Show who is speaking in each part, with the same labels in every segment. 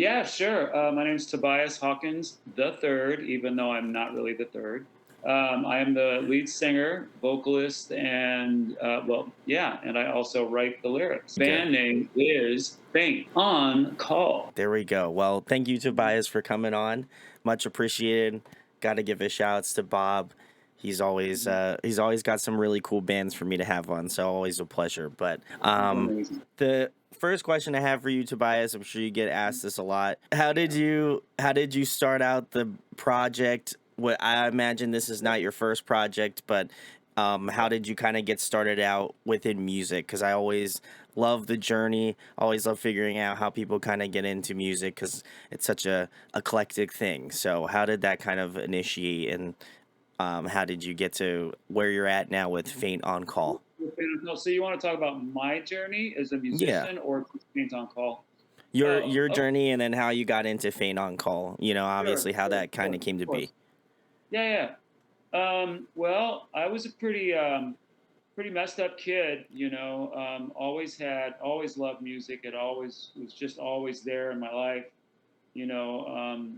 Speaker 1: Yeah, sure. My name's Tobias Hawkins the third, even though I'm not really the third. I am the lead singer, vocalist, and well, yeah, and I also write the lyrics.
Speaker 2: Good.
Speaker 1: Band name is Faint on Call.
Speaker 2: There we go. Well, thank you, Tobias, for coming on. Much appreciated. Got to give a shout outs to Bob. He's always got some really cool bands for me to have on, so always a pleasure. But
Speaker 1: Amazing.
Speaker 2: the first question I have for you, Tobias, I'm sure you get asked this a lot. How did you start out the project? What I imagine this is not your first project, but how did you kind of get started out within music? Because I always love the journey. Always love figuring out how people kind of get into music because it's such a eclectic thing. So how did that kind of initiate, and how did you get to where you're at now with Faint on Call?
Speaker 1: So you want to talk about my journey as a
Speaker 2: Yeah,
Speaker 1: musician or Faint on Call?
Speaker 2: your
Speaker 1: Oh,
Speaker 2: journey, and then how you got into Faint on Call.
Speaker 1: sure,
Speaker 2: Obviously how
Speaker 1: sure,
Speaker 2: that kind
Speaker 1: sure,
Speaker 2: of came to
Speaker 1: of course.
Speaker 2: be.
Speaker 1: Yeah, yeah. Well, I was a pretty messed up kid, always loved music. It always was just always there in my life. You know,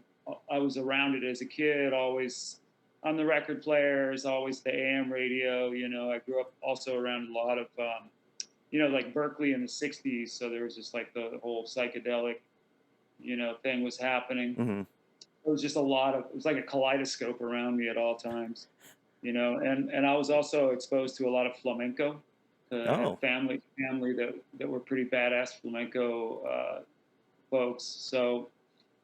Speaker 1: I was around it as a kid, always on the record players, always the AM radio. I grew up also around a lot of, like Berkeley in the 60s. So there was just like the whole psychedelic, thing was happening.
Speaker 2: Hmm.
Speaker 1: It was just it was like a kaleidoscope around me at all times, and I was also exposed to a lot of flamenco. I had
Speaker 2: Oh,
Speaker 1: family that were pretty badass flamenco folks. So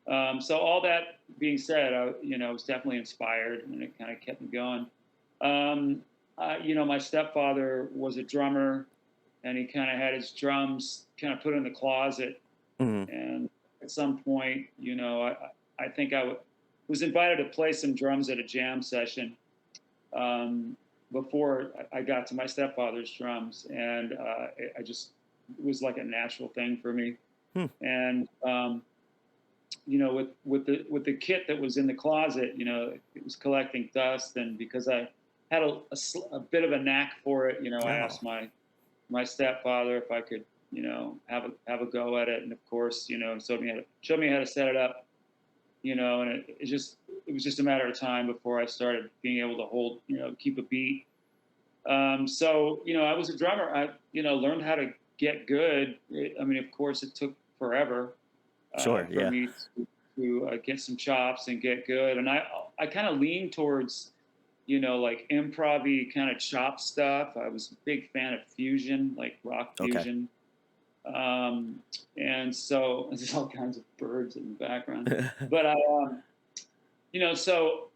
Speaker 1: all that being said, I was definitely inspired, and it kind of kept me going. My stepfather was a drummer, and he kind of had his drums kind of put in the closet.
Speaker 2: hmm,
Speaker 1: And at some point, I think was invited to play some drums at a jam session before I got to my stepfather's drums, and I just it was like a natural thing for me.
Speaker 2: hmm.
Speaker 1: And with the kit that was in the closet, it was collecting dust, and because I had a bit of a knack for it, I
Speaker 2: Oh,
Speaker 1: asked my stepfather if I could, have a go at it, and of course, showed me how to set it up, and it was just a matter of time before I started being able to keep a beat. So I was a drummer. I learned how to get good. I mean, of course, it took forever
Speaker 2: sure,
Speaker 1: for
Speaker 2: yeah.
Speaker 1: me to get some chops and get good, and I kind of lean towards like improv kind of chop stuff. I was a big fan of fusion, like rock
Speaker 2: Okay.
Speaker 1: fusion. Um, and so there's all kinds of birds in the background. But so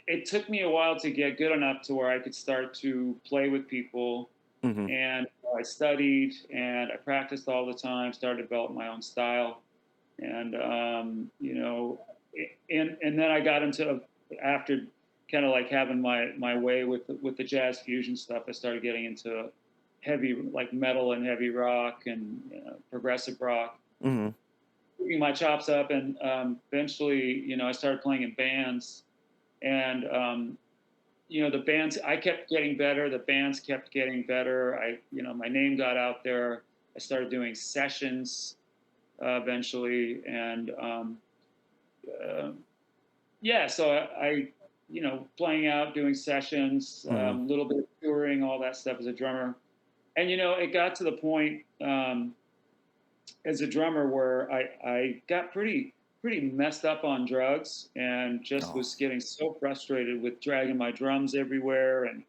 Speaker 1: it took me a while to get good enough to where I could start to play with people.
Speaker 2: Hmm.
Speaker 1: And I studied and I practiced all the time, started to develop my own style. And, and then I got into, after kind of like having my way with the jazz fusion stuff, I started getting into heavy, like metal and heavy rock and progressive rock,
Speaker 2: Hmm.
Speaker 1: picking my chops up. And eventually, I started playing in bands. And, the bands, I kept getting better. The bands kept getting better. My name got out there. I started doing sessions eventually. And uh, yeah, so playing out, doing sessions, a
Speaker 2: Hmm.
Speaker 1: little bit of touring, all that stuff as a drummer. And, it got to the point as a drummer where I got pretty messed up on drugs and just
Speaker 2: Oh,
Speaker 1: was getting so frustrated with dragging my drums everywhere and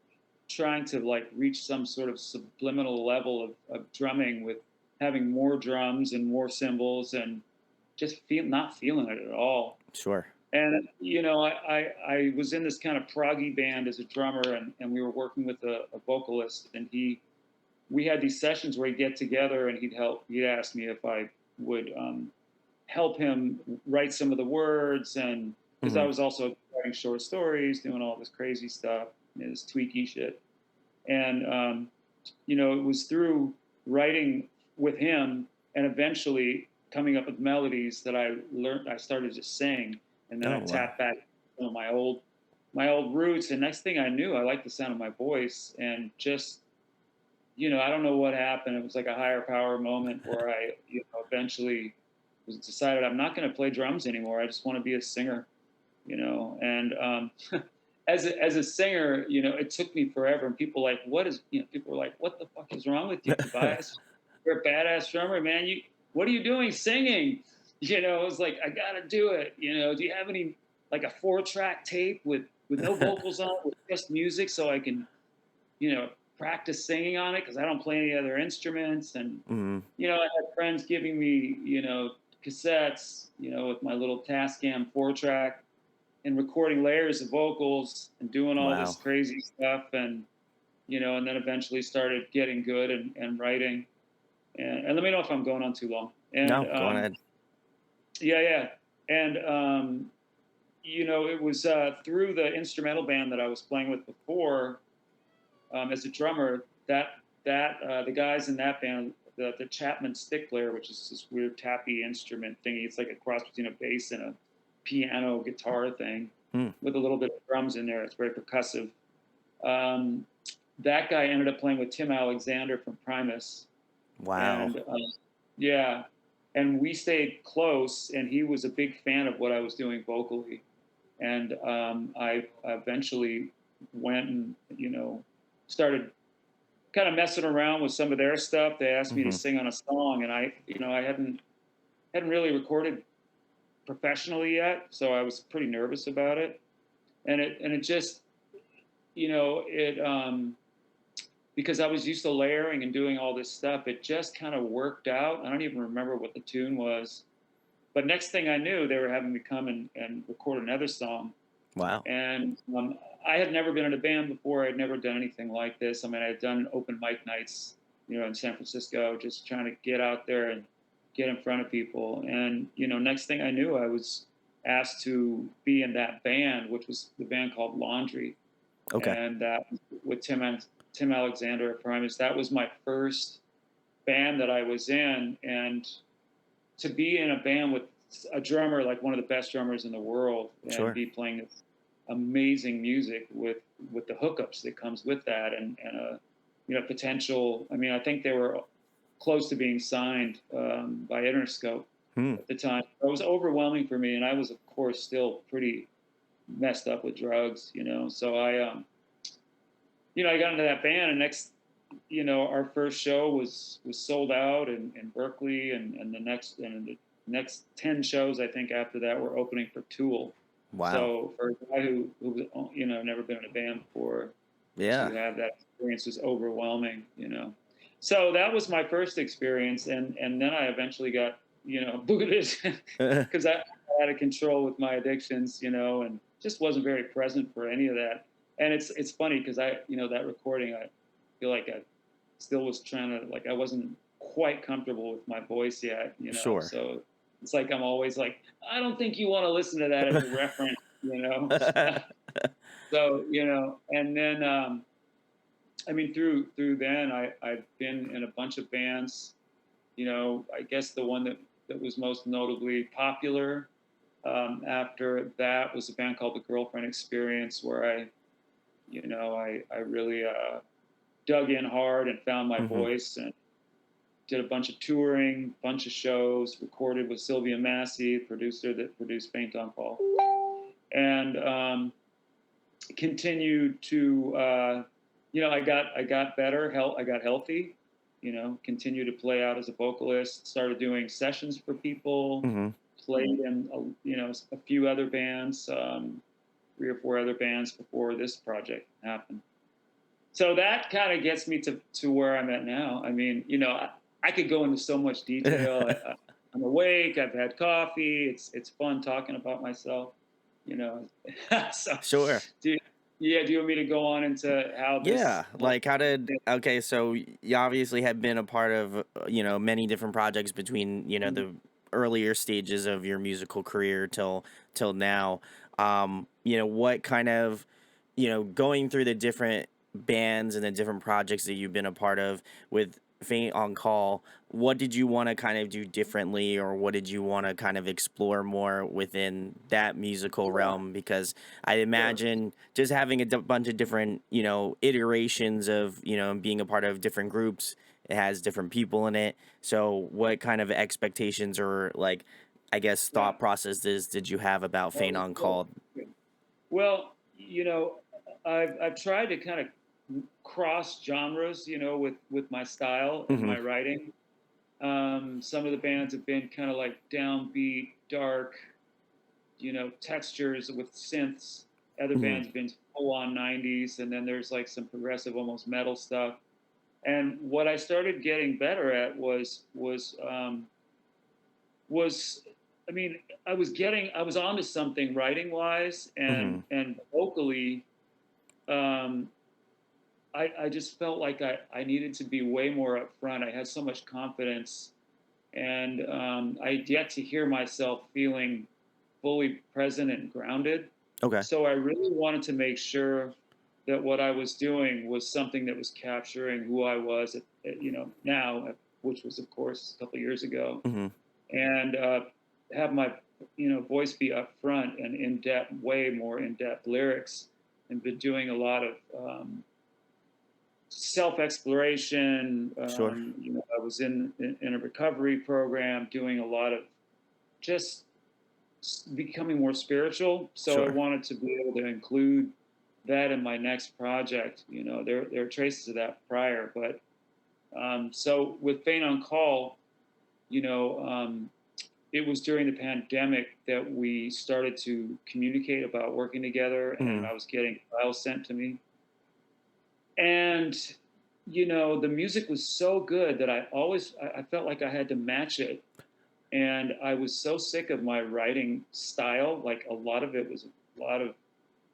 Speaker 1: trying to like reach some sort of subliminal level of drumming with having more drums and more cymbals and just not feeling it at all.
Speaker 2: sure.
Speaker 1: And I was in this kind of proggy band as a drummer, and we were working with a vocalist, and we had these sessions where he'd get together and he'd ask me if I would help him write some of the words, and because I
Speaker 2: Hmm.
Speaker 1: was also writing short stories, doing all this crazy stuff, this tweaky shit. And it was through writing with him and eventually coming up with melodies that I started to sing, and then I
Speaker 2: Oh, wow.
Speaker 1: tapped back to some of my old roots, and next thing I knew, I liked the sound of my voice, and just I don't know what happened. It was like a higher power moment where I eventually was decided I'm not going to play drums anymore. I just want to be a singer, you know. And as a singer, you know, it took me forever. And people like, what is, you know, people were like, what the fuck is wrong with you, Tobias? You're a badass drummer, man. What are you doing singing? You know, it was like, I gotta do it. You know, do you have any like a 4-track tape with no vocals on it, with just music, so I can, you know, practice singing on it because I don't play any other instruments. And
Speaker 2: Mhm.
Speaker 1: you know, I had friends giving me, you know, cassettes, you know, with my little Tascam 4-track and recording layers of vocals and doing all this
Speaker 2: Wow.
Speaker 1: crazy stuff. And you know, and then eventually started getting good and writing. And let me know if I'm going on too long. And
Speaker 2: No, go on ahead.
Speaker 1: yeah, yeah. And you know, it was through the instrumental band that I was playing with before, as a drummer, that the guys in that band, the Chapman stick player, which is this weird tappy instrument thingy. It's like a cross between a bass and a piano guitar thing
Speaker 2: Hmm.
Speaker 1: with a little bit of drums in there. It's very percussive. Um, that guy ended up playing with Tim Alexander from Primus,
Speaker 2: Wow.
Speaker 1: and yeah, and we stayed close. And he was a big fan of what I was doing vocally, and I eventually went and, you know, started kind of messing around with some of their stuff. They asked me to
Speaker 2: Mhm.
Speaker 1: sing on a song, and I, you know, I hadn't really recorded professionally yet, so I was pretty nervous about it. And it just, you know, it because I was used to layering and doing all this stuff, it just kind of worked out. I don't even remember what the tune was, but next thing I knew, they were having me come and record another song.
Speaker 2: Wow.
Speaker 1: And I had never been in a band before. I'd never done anything like this. I mean, I had done open mic nights, you know, in San Francisco, just trying to get out there and get in front of people. And, you know, next thing I knew, I was asked to be in that band, which was the band called Laundry.
Speaker 2: Okay.
Speaker 1: And that with Tim Alexander at Primus, that was my first band that I was in. And to be in a band with a drummer, like one of the best drummers in the world, and
Speaker 2: Sure.
Speaker 1: be playing this amazing music with the hookups that comes with that, and a, you know, potential. I mean, I think they were close to being signed by Interscope
Speaker 2: Hmm.
Speaker 1: at the time. It was overwhelming for me, and I was, of course, still pretty messed up with drugs, you know. So you know, I got into that band, and next, you know, our first show was sold out in Berkeley, and the next 10 shows I think after that were opening for Tool.
Speaker 2: Wow.
Speaker 1: So for a guy who was, you know, never been in a band before,
Speaker 2: Yeah.
Speaker 1: to have that experience was overwhelming, you know. So that was my first experience, and then I eventually got, you know, booted because I out of control with my addictions, you know, and just wasn't very present for any of that. And it's funny because I, you know, that recording, I feel like I still was trying to, like, I wasn't quite comfortable with my voice yet, you know.
Speaker 2: Sure.
Speaker 1: So it's like I'm always like, I don't think you want to listen to that as a reference, you know. So, you know, and then I mean, through then I've been in a bunch of bands. You know, I guess the one that was most notably popular after that was a band called the Girlfriend Experience, where you know, I really dug in hard and found my
Speaker 2: Mhm.
Speaker 1: voice, and did a bunch of touring, bunch of shows, recorded with Sylvia Massey, producer that produced Faint on Fall, and continued to, you know, I got better, I got healthy, you know, continued to play out as a vocalist, started doing sessions for people,
Speaker 2: Mhm.
Speaker 1: played in, you know, a few other bands, 3 or 4 other bands before this project happened. So that kind of gets me to where I'm at now. I mean, you know, I could go into so much detail. I'm awake. I've had coffee. It's fun talking about myself, you know. So,
Speaker 2: Sure.
Speaker 1: do you, yeah, do you want me to go on into how this
Speaker 2: Yeah,
Speaker 1: whole
Speaker 2: like how did
Speaker 1: thing?
Speaker 2: okay, so you obviously have been a part of, you know, many different projects between, you know, the earlier stages of your musical career till now. You know, what kind of, you know, going through the different bands and the different projects that you've been a part of with Faint on Call, what did you want to kind of do differently, or what did you want to kind of explore more within that musical
Speaker 1: Yeah,
Speaker 2: realm? Because I
Speaker 1: sure.
Speaker 2: imagine just having a bunch of different, you know, iterations of, you know, being a part of different groups, it has different people in it. So what kind of expectations or like I guess,
Speaker 1: Yeah.
Speaker 2: thought processes did you have about
Speaker 1: That
Speaker 2: Faint
Speaker 1: was
Speaker 2: on
Speaker 1: good.
Speaker 2: Call?
Speaker 1: Good. Well, I've tried to kind of cross genres, with my style and
Speaker 2: Hmm.
Speaker 1: my writing. Some of the bands have been kind of like downbeat, dark, textures with synths. Other
Speaker 2: Hmm.
Speaker 1: bands have been full on 90s, and then there's like some progressive, almost metal stuff. And what I started getting better at was I mean, I was onto something writing wise
Speaker 2: Hmm.
Speaker 1: and vocally. Um, I just felt like I needed to be way more upfront. I had so much confidence, and I'd yet to hear myself feeling fully present and grounded.
Speaker 2: Okay.
Speaker 1: So I really wanted to make sure that what I was doing was something that was capturing who I was, now, which was of course a couple of years ago,
Speaker 2: Hmm.
Speaker 1: and have my voice be upfront and in depth, way more in depth lyrics, and been doing a lot of self exploration.
Speaker 2: Sure.
Speaker 1: I was in a recovery program, doing a lot of just becoming more spiritual. So I
Speaker 2: Sure.
Speaker 1: wanted to be able to include that in my next project. There are traces of that prior, but so with Faint on Call, you know, um, it was during the pandemic that we started to communicate about working together, and
Speaker 2: Hmm.
Speaker 1: I was getting files sent to me. And the music was so good that I felt like I had to match it, and I was so sick of my writing style. Like a lot of it was a lot of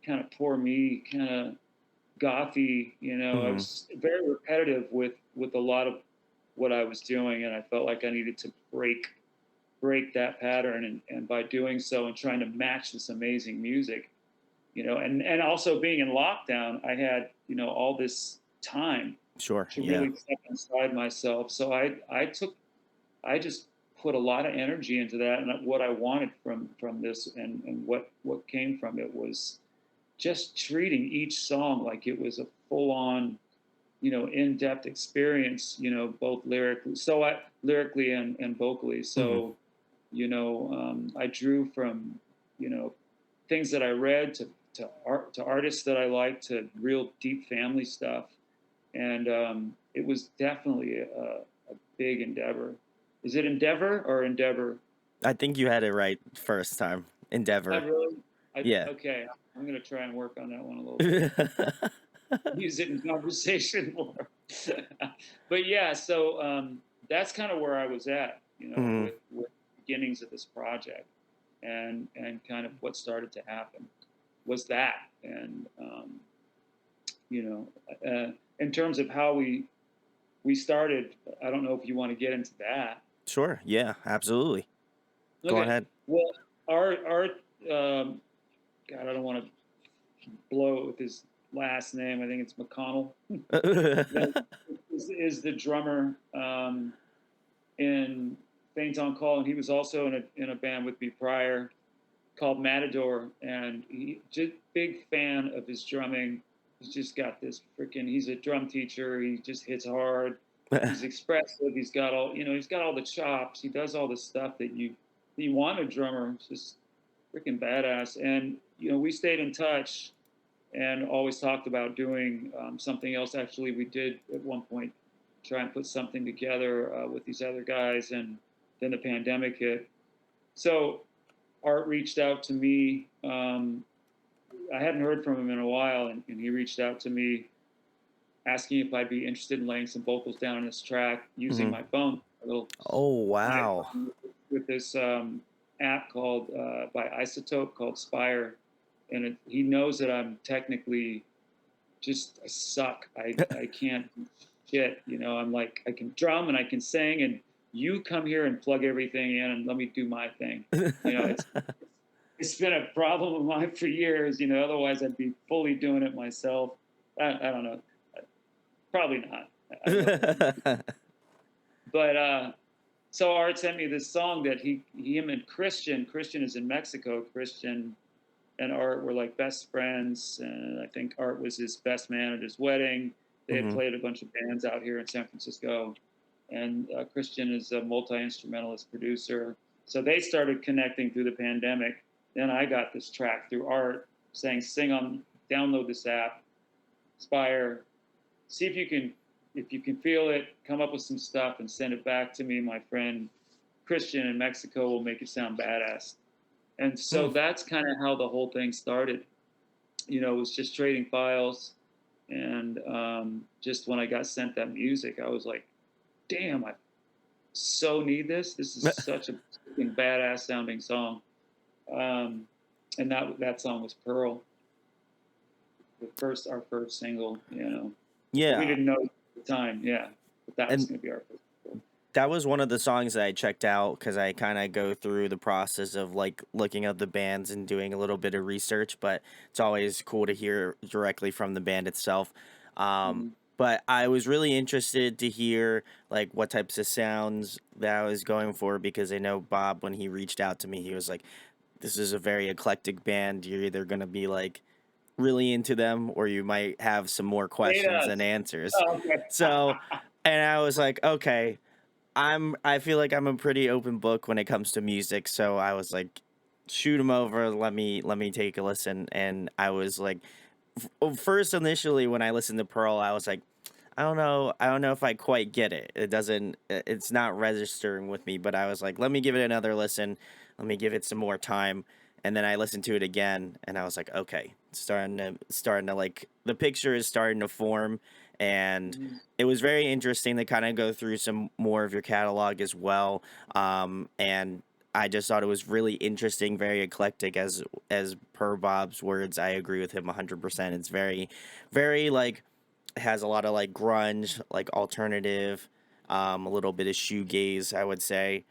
Speaker 1: kind of poor me, kind of gothy. I
Speaker 2: Hmm.
Speaker 1: was very repetitive with a lot of what I was doing, and I felt like I needed to break that pattern, and by doing so and trying to match this amazing music, and also being in lockdown, I had all this time
Speaker 2: Sure.
Speaker 1: to
Speaker 2: Yeah.
Speaker 1: really step inside myself. So I just put a lot of energy into that, and what I wanted from this, and what came from it was just treating each song like it was a full on in-depth experience, both lyrically and vocally.
Speaker 2: Hmm.
Speaker 1: So I drew from things that I read to artists that I like, to real deep family stuff, and it was definitely a big endeavor. Is it endeavor or endeavor?
Speaker 2: I think you had it right first time.
Speaker 1: I
Speaker 2: Endeavor.
Speaker 1: really,
Speaker 2: Yeah.
Speaker 1: okay. I'm gonna try and work on that one a little bit. Use it in conversation more. But yeah, so that's kind of where I was at,
Speaker 2: Hmm.
Speaker 1: with beginnings of this project, and kind of what started to happen was that, and you know, in terms of how we started, I don't know if you want to get into that.
Speaker 2: Sure. Yeah. Absolutely. Go
Speaker 1: Okay,
Speaker 2: ahead.
Speaker 1: well, our God, I don't want to blow it with his last name. I think it's McConnell. That is the drummer in Faint on Call, and he was also in a band with me prior called Matador, and he just big fan of his drumming. He's just got this freaking. He's a drum teacher. He just hits hard. He's expressive. He's got all the chops. He does all the stuff that you want a drummer. It's just freaking badass. And we stayed in touch and always talked about doing something else. Actually, we did at one point try and put something together with these other guys, and then the pandemic hit. So Art reached out to me. I hadn't heard from him in a while, and he reached out to me asking if I'd be interested in laying some vocals down on this track using
Speaker 2: Hmm.
Speaker 1: my phone, a little
Speaker 2: Oh, wow.
Speaker 1: iPhone, with this app called by Isotope called Spire, and he knows that I'm technically just I suck. I can't do shit. I'm like I can drum and I can sing, and you come here and plug everything in and let me do my thing. It's been a problem of mine for years. Otherwise I'd be fully doing it myself. I don't know. Probably not. I don't know if I could. But so Art sent me this song that him and Christian is in Mexico. Christian and Art were like best friends, and I think Art was his best man at his wedding. They had
Speaker 2: Hmm.
Speaker 1: played a bunch of bands out here in San Francisco, and Christian is a multi instrumentalist producer. So they started connecting through the pandemic. Then I got this track through Art saying, "Sing on, download this app, Spire, see if you can feel it, come up with some stuff and send it back to me. My friend Christian in Mexico will make it sound badass." And
Speaker 2: Hmm.
Speaker 1: so that's kind of how the whole thing started. It was just trading files. And just when I got sent that music, I was like, damn, I so need this. This is such a badass sounding song. Um, and that song was Pearl, our first single, but we
Speaker 2: Yeah.
Speaker 1: didn't know at the time, yeah, that was
Speaker 2: And
Speaker 1: going to be our first single.
Speaker 2: that was one of the songs that I checked out because I kind of go through the process of like looking up the bands and doing a little bit of research, but it's always cool to hear directly from the band itself. Um,
Speaker 1: Mm-hmm.
Speaker 2: but I was really interested to hear like what types of sounds that I was going for because I know Bob, when he reached out to me, he was like, "This is a very eclectic band. You're either gonna be like really into them or you might have some more
Speaker 1: Hate
Speaker 2: questions than
Speaker 1: us.
Speaker 2: answers."
Speaker 1: Oh, okay.
Speaker 2: So, and I was like, okay, I feel like I'm a pretty open book when it comes to music, so I was like, shoot them over, let me take a listen. And I was like, first initially when I listened to Pearl, I was like, I don't know if I quite get it. It's not registering with me, but I was like, let me give it another listen. Let me give it some more time. And then I listened to it again and I was like, okay, it's starting to like the picture is starting to form. And
Speaker 1: Mhm.
Speaker 2: it was very interesting to kind of go through some more of your catalog as well. And I just thought it was really interesting, very eclectic as per Bob's words. I agree with him 100%. It's very, very like has a lot of like grunge, like alternative, a little bit of shoegaze, I would say.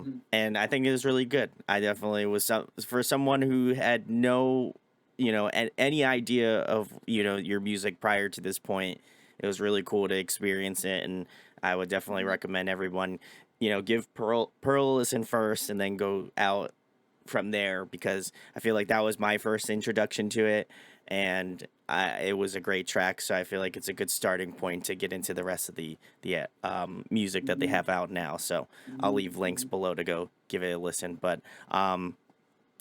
Speaker 1: Mhm.
Speaker 2: And I think it was really good. I definitely was for someone who had no, any idea of your music prior to this point. It was really cool to experience it, and I would definitely
Speaker 1: Mhm.
Speaker 2: recommend everyone, give Pearl a listen first, and then go out from there because I feel like that was my first introduction to it, and it was a great track. So I feel like it's a good starting point to get into the rest of the music that they
Speaker 1: Mhm.
Speaker 2: have out now. So I'll
Speaker 1: Mhm.
Speaker 2: leave links
Speaker 1: Mhm.
Speaker 2: below to go give it a listen. But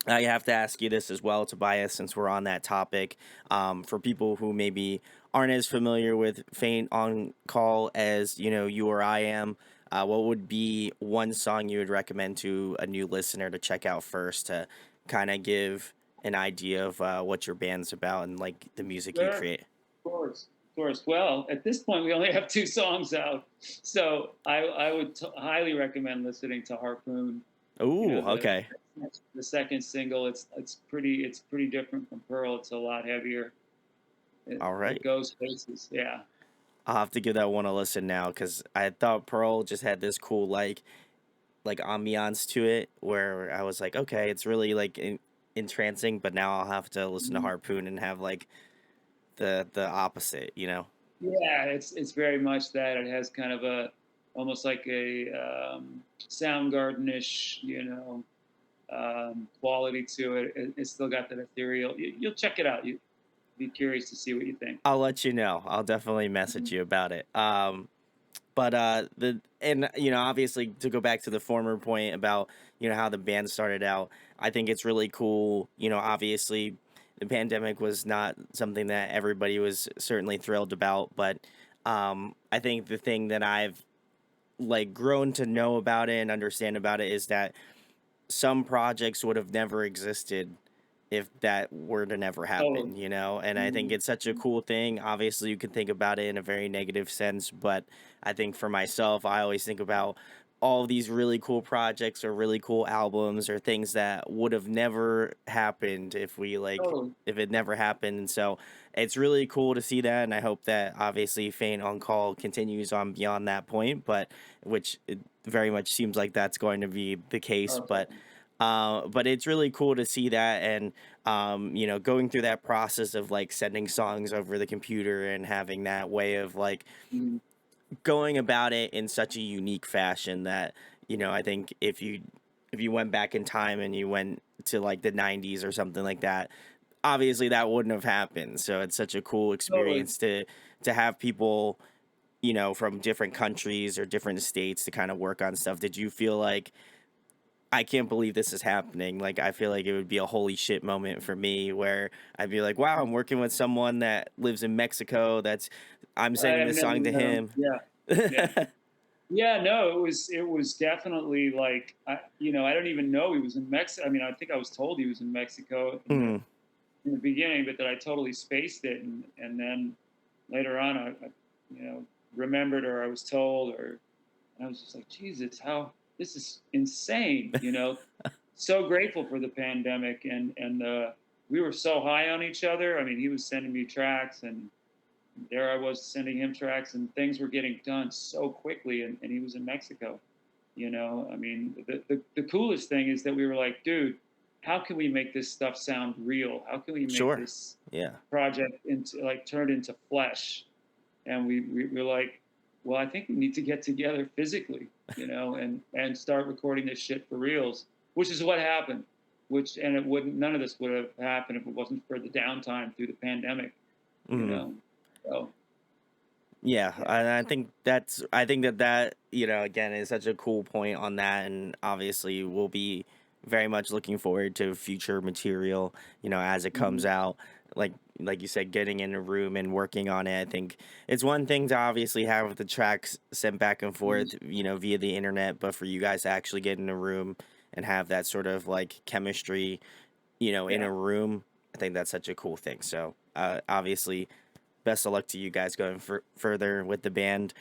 Speaker 2: I have to ask you this as well, Tobias, since we're on that topic. For people who maybe aren't as familiar with Faint on Call as you or I am, what would be one song you would recommend to a new listener to check out first to kind of give an idea of what your band's about and like the music you
Speaker 1: Sure, of
Speaker 2: create?
Speaker 1: course, of course. Well, at this point, we only have two songs out, so I would highly recommend listening to Harpoon. You
Speaker 2: Ooh,
Speaker 1: know,
Speaker 2: okay,
Speaker 1: the second single. It's pretty different from Pearl. It's a lot heavier. It,
Speaker 2: all
Speaker 1: it
Speaker 2: right.
Speaker 1: goes places. Yeah.
Speaker 2: I'll have to give that one a listen now because I thought Pearl just had this cool like ambiance to it where I was like, okay, it's really like entrancing, but now I'll have to listen to
Speaker 1: Mhm.
Speaker 2: Harpoon and have like the opposite.
Speaker 1: Yeah, it's very much that. It has kind of a almost like a Soundgarden-ish, quality to it. It's still got that ethereal. You'll check it out. You be curious to see what you think.
Speaker 2: I'll let you know. I'll definitely message
Speaker 1: Mhm.
Speaker 2: you about it. But the and obviously to go back to the former point about how the band started out, I think it's really cool. Obviously the pandemic was not something that everybody was certainly thrilled about, but I think the thing that I've like grown to know about it and understand about it is that some projects would have never existed if that were to never
Speaker 1: Totally.
Speaker 2: happen. And I think
Speaker 1: Mhm.
Speaker 2: it's such a cool thing. Obviously you can think about it in a very negative sense, but I think for myself I always think about all of these really cool projects or really cool albums or things that would have never happened
Speaker 1: Totally.
Speaker 2: if it never happened. And so it's really cool to see that, and I hope that obviously Faint on Call continues on beyond that point, but which it very much seems like that's going to be the case.
Speaker 1: Oh,
Speaker 2: But it's really cool to see that, and going through that process of like sending songs over the computer and having that way of like
Speaker 1: mhm.
Speaker 2: going about it in such a unique fashion that I think if you went back in time and you went to like the 90s or something like that, obviously that wouldn't have happened. So it's such a cool
Speaker 1: Totally.
Speaker 2: experience to have people from different countries or different states to kind of work on stuff. Did you feel like I can't believe this is happening. Like, I feel like it would be a holy shit moment for me where I'd be like, wow, I'm working with someone that lives in Mexico. I'm
Speaker 1: I
Speaker 2: sending
Speaker 1: have
Speaker 2: this
Speaker 1: never
Speaker 2: song to
Speaker 1: met him.
Speaker 2: him.
Speaker 1: Yeah, yeah. Yeah, no, it was definitely like I don't even know he was in Mexico. I mean, I think I was told he was in Mexico
Speaker 2: Mm,
Speaker 1: in the beginning, but that I totally spaced it, and then later on, I remembered, or I was told, or I was just like, Jesus, how this is insane, So grateful for the pandemic, and we were so high on each other. I mean, he was sending me tracks, and there I was sending him tracks, and things were getting done so quickly, and he was in Mexico. I mean, the coolest thing is that we were like, dude, how can we make this stuff sound real? How can we make
Speaker 2: sure.
Speaker 1: this
Speaker 2: Yeah.
Speaker 1: project into like turned into flesh? And we were like, well, I think we need to get together physically, and start recording this shit for reals, which is what happened. And it wouldn't none of this would have happened if it wasn't for the downtime through the pandemic, you
Speaker 2: Mhm.
Speaker 1: know. So
Speaker 2: Yeah,
Speaker 1: yeah.
Speaker 2: I think that again is such a cool point on that, and obviously we'll be very much looking forward to future material, as it
Speaker 1: Mhm.
Speaker 2: comes out. Like like you said, getting in a room and working on it. I think it's one thing to obviously have the tracks sent back and
Speaker 1: Mhm.
Speaker 2: forth, via the internet, but for you guys to actually get in a room and have that sort of like chemistry, in
Speaker 1: Yeah.
Speaker 2: a room, I think that's such a cool thing. So, obviously best of luck to you guys going further with the band.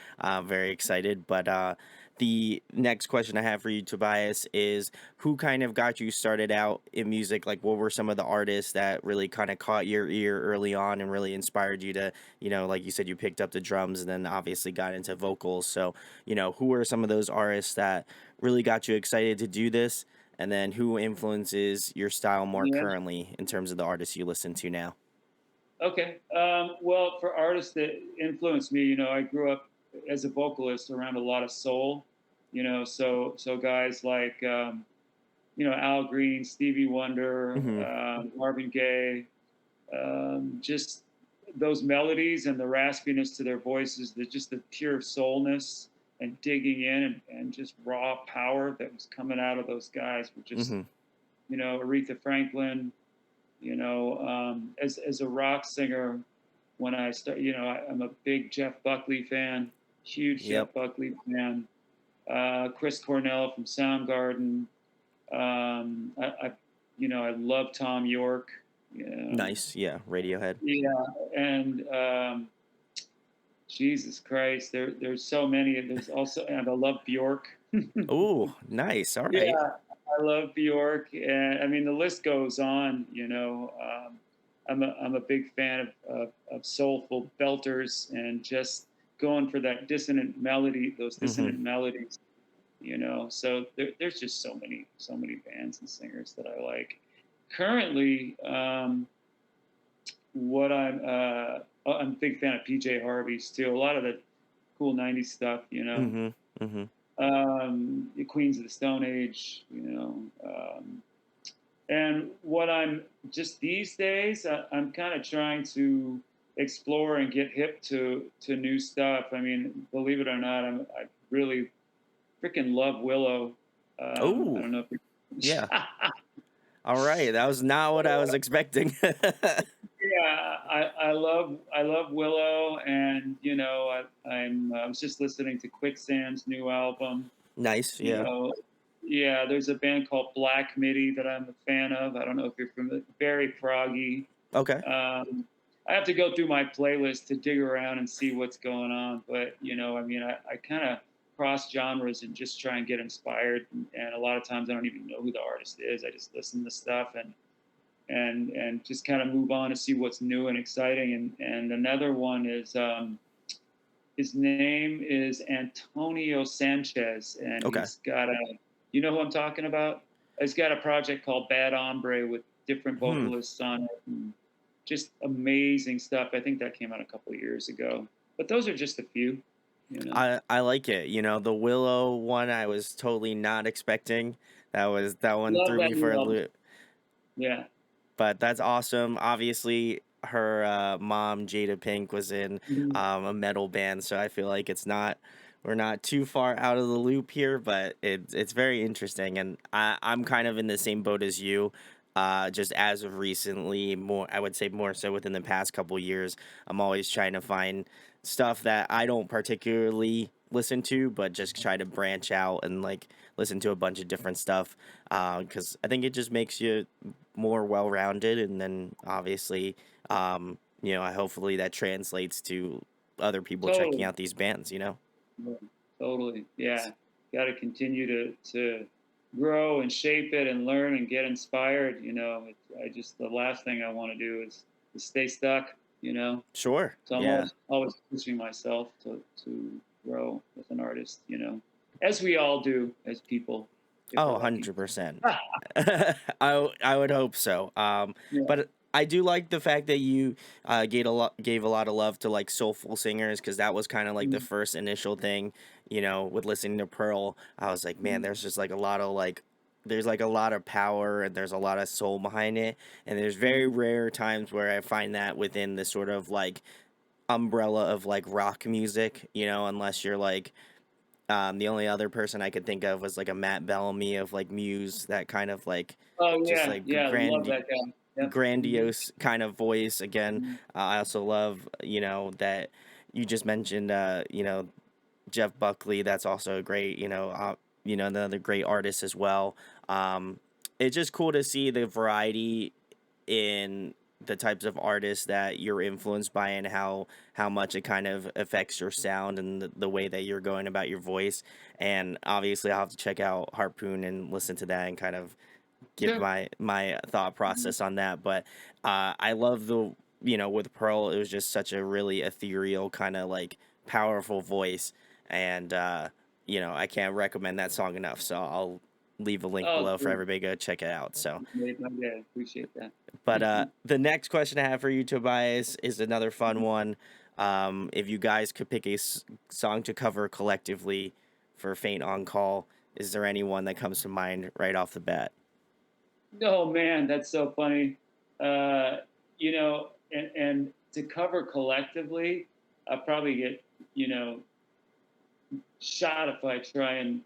Speaker 2: Very excited. But the next question I have for you, Tobias, is who kind of got you started out in music? Like, what were some of the artists that really kind of caught your ear early on and really inspired you to, like you said, you picked up the drums and then obviously got into vocals. So, who are some of those artists that really got you excited to do this? And then who influences your style more
Speaker 1: Yeah.
Speaker 2: currently in terms of the artists you listen to now?
Speaker 1: Okay. Well, for artists that influenced me, I grew up as a vocalist around a lot of soul, so guys like Al Green, Stevie Wonder,
Speaker 2: Hmm.
Speaker 1: Marvin Gaye, just those melodies and the raspiness to their voices, just the pure soulness and digging in, and just raw power that was coming out of those guys were just,
Speaker 2: Hmm.
Speaker 1: Aretha Franklin, as a rock singer, when I start, I'm a big Jeff Buckley fan, huge
Speaker 2: Yep.
Speaker 1: Jeff Buckley fan. Chris Cornell from Soundgarden. I love Tom York.
Speaker 2: Nice. Yeah. Radiohead.
Speaker 1: Yeah, and Jesus Christ, there's so many. There's also, and I love Bjork.
Speaker 2: Oh, nice. All
Speaker 1: Yeah,
Speaker 2: right.
Speaker 1: I love Bjork, and I mean the list goes on. I'm a big fan of soulful belters, and just going for that dissonant melody, those
Speaker 2: Hmm.
Speaker 1: dissonant melodies. So there's just so many bands and singers that I like. Currently, what I'm a big fan of PJ Harvey's too. A lot of the cool '90s stuff.
Speaker 2: Hmm. Hmm.
Speaker 1: The Queens of the Stone Age, and what I'm just these days, I'm kind of trying to explore and get hip to new stuff. I mean, believe it or not, I really freaking love Willow. I
Speaker 2: Oh,
Speaker 1: don't know if you
Speaker 2: yeah. All right. That was not what I was expecting.
Speaker 1: Yeah, I love Willow, and I was just listening to Quicksand's new album.
Speaker 2: Nice.
Speaker 1: You
Speaker 2: Yeah.
Speaker 1: know, yeah, there's a band called Black Midi that I'm a fan of. I don't know if you're familiar. Very proggy.
Speaker 2: Okay.
Speaker 1: I have to go through my playlist to dig around and see what's going on. But I mean, I kind of cross genres and just try and get inspired. And a lot of times I don't even know who the artist is. I just listen to stuff and just kind of move on to see what's new and exciting. And another one is his name is Antonio Sanchez, and
Speaker 2: Okay.
Speaker 1: he's got you know who I'm talking about? He's got a project called Bad Hombre with different
Speaker 2: Hmm.
Speaker 1: vocalists on it, and just amazing stuff. I think that came out a couple of years ago. But those are just a few, you know.
Speaker 2: I like it. The Willow one I was totally not expecting. That one
Speaker 1: Love
Speaker 2: threw
Speaker 1: that
Speaker 2: me for
Speaker 1: new
Speaker 2: a
Speaker 1: album.
Speaker 2: loop.
Speaker 1: Yeah.
Speaker 2: But that's awesome. Obviously, her mom Jada Pink was in
Speaker 1: Mhm.
Speaker 2: a metal band, so I feel like it's not we're not too far out of the loop here, but it's very interesting, and I'm kind of in the same boat as you. Just as of recently, more I would say more so within the past couple years, I'm always trying to find stuff that I don't particularly listen to, but just try to branch out and like listen to a bunch of different stuff. Because I think it just makes you more well rounded, and then obviously, hopefully that translates to other people checking
Speaker 1: Totally.
Speaker 2: out these bands.
Speaker 1: Yeah, totally. Yeah. Got to continue to grow and shape it and learn and get inspired. I just, the last thing I want to do is to stay stuck,
Speaker 2: Sure.
Speaker 1: So I'm
Speaker 2: Yeah.
Speaker 1: always pushing myself to grow as an artist, as we all do as people, if
Speaker 2: Oh,
Speaker 1: we're lucky.
Speaker 2: 100%. I would hope so.
Speaker 1: Yeah.
Speaker 2: But I do like the fact that you gave a lot of love to like soulful singers, because that was kind of like the
Speaker 1: Mm,
Speaker 2: first initial thing, with listening to Pearl. I was like, man,
Speaker 1: mm,
Speaker 2: there's just like a lot of like there's like a lot of power and there's a lot of soul behind it, and there's very
Speaker 1: mm.
Speaker 2: rare times where I find that within the sort of like umbrella of like rock music, unless you're like the only other person I could think of was like a Matt Bellamy of like Muse, that kind of like
Speaker 1: Oh
Speaker 2: just
Speaker 1: yeah,
Speaker 2: like
Speaker 1: yeah. Love that guy. Yep. Hmm.
Speaker 2: grandiose kind of voice again.
Speaker 1: Hmm.
Speaker 2: I also love, that you just mentioned, Jeff Buckley. That's also a great, another great artist as well. Um, it's just cool to see the variety in the types of artists that you're influenced by, and how much it kind of affects your sound and the way that you're going about your voice. And obviously I'll have to check out Harpoon and listen to that and kind of give
Speaker 1: Yeah.
Speaker 2: my thought
Speaker 1: Mhm.
Speaker 2: process on that. But I love the, with Pearl, it was just such a really ethereal kind of like powerful voice. And I can't recommend that song enough, so I'll leave a link
Speaker 1: Oh,
Speaker 2: below for
Speaker 1: cool.
Speaker 2: everybody to go check it out. So
Speaker 1: Made my day. Appreciate that.
Speaker 2: but the next question I have for you, Tobias, is another fun one. If you guys could pick a song to cover collectively for Faint on Call, is there anyone that comes to mind right off the bat?
Speaker 1: Oh man, that's so funny. And to cover collectively, I'll probably get shot if I try and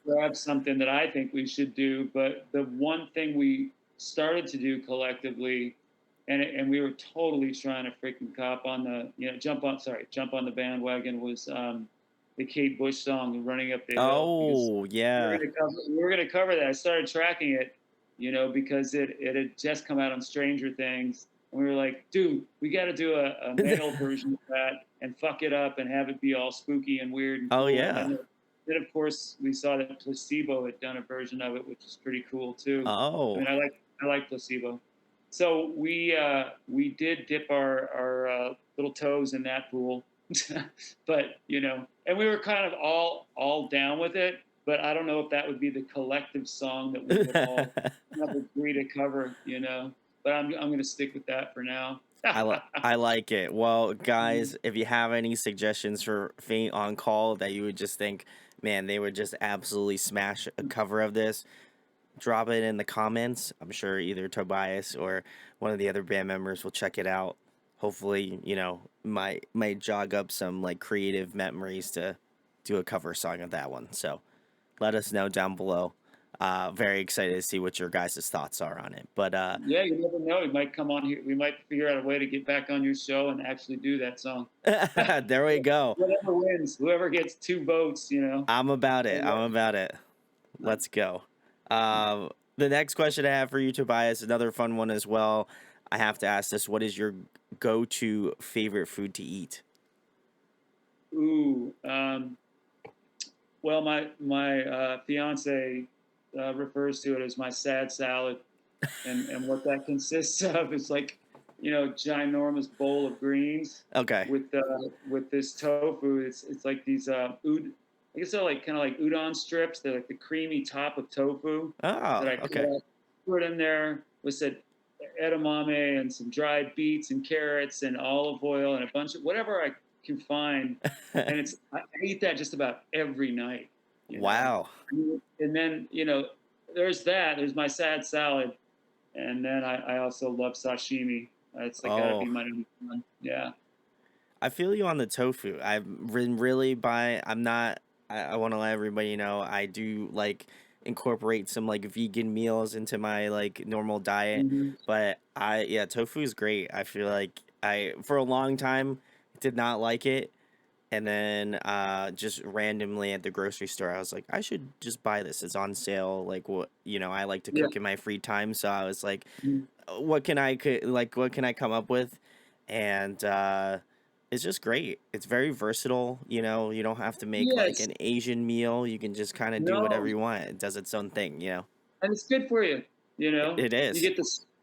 Speaker 1: grab something that I think we should do. But the one thing we started to do collectively, and we were totally trying to freaking cop on the jump on the bandwagon, was the Kate Bush song "Running Up the Hill," because
Speaker 2: Oh, yeah.
Speaker 1: we were gonna cover that. I started tracking it, because it had just come out on Stranger Things, and we were like, dude, we got to do a male version of that and fuck it up and have it be all spooky and weird and
Speaker 2: Oh,
Speaker 1: cool. And
Speaker 2: yeah.
Speaker 1: then of course we saw that Placebo had done a version of it, which is pretty cool too. I
Speaker 2: Oh.
Speaker 1: mean, I like Placebo. So we did dip our little toes in that pool, but and we were kind of all down with it. But I don't know if that would be the collective song that we would all have agree to cover. But I'm going to stick with that for now.
Speaker 2: I like it. Well, guys, if you have any suggestions for Faint on Call that you would just think, man, they would just absolutely smash a cover of this, drop it in the comments. I'm sure either Tobias or one of the other band members will check it out. Hopefully, might jog up some like creative memories to do a cover song of that one. So let us know down below. Very excited to see what your guys' thoughts are on it. But
Speaker 1: Yeah, you never know. We might come on here. We might figure out a way to get back on your show and actually do that song.
Speaker 2: there we go.
Speaker 1: Whatever wins, whoever gets 2 votes.
Speaker 2: I'm about it.
Speaker 1: Yeah.
Speaker 2: I'm about it. Let's go. The next question I have for you, Tobias, another fun one as well. I have to ask this: what is your go-to favorite food to eat?
Speaker 1: Ooh. Well, my fiance refers to it as my sad salad, and what that consists of is like, ginormous bowl of greens
Speaker 2: Okay.
Speaker 1: with this tofu. It's like these I guess they're like kind of like udon strips. They're like the creamy top of tofu that
Speaker 2: Oh,
Speaker 1: I
Speaker 2: okay.
Speaker 1: put in there with said edamame and some dried beets and carrots and olive oil and a bunch of whatever I can find. And I eat that just about every night, you know.
Speaker 2: Wow.
Speaker 1: And then there's that. There's my sad salad, and then I also love sashimi. It's like got to be
Speaker 2: Oh,
Speaker 1: my number one. Yeah.
Speaker 2: I feel you on the tofu. I've been really buying. I'm not. I want to let everybody know I do like incorporate some like vegan meals into my like normal diet.
Speaker 1: Mhm.
Speaker 2: But yeah, tofu is great. I feel like I for a long time did not like it, and then just randomly at the grocery store I was like I should just buy this. It's on sale. Like what I like to
Speaker 1: Yeah.
Speaker 2: cook in my free time, so I was like
Speaker 1: Mhm.
Speaker 2: what can I come up with? And it's just great. It's very versatile. You don't have to make like
Speaker 1: Yes.
Speaker 2: an Asian meal. You can just kind of do
Speaker 1: No.
Speaker 2: whatever you want. It does its own thing.
Speaker 1: And it's good for you.
Speaker 2: It
Speaker 1: You
Speaker 2: is.
Speaker 1: get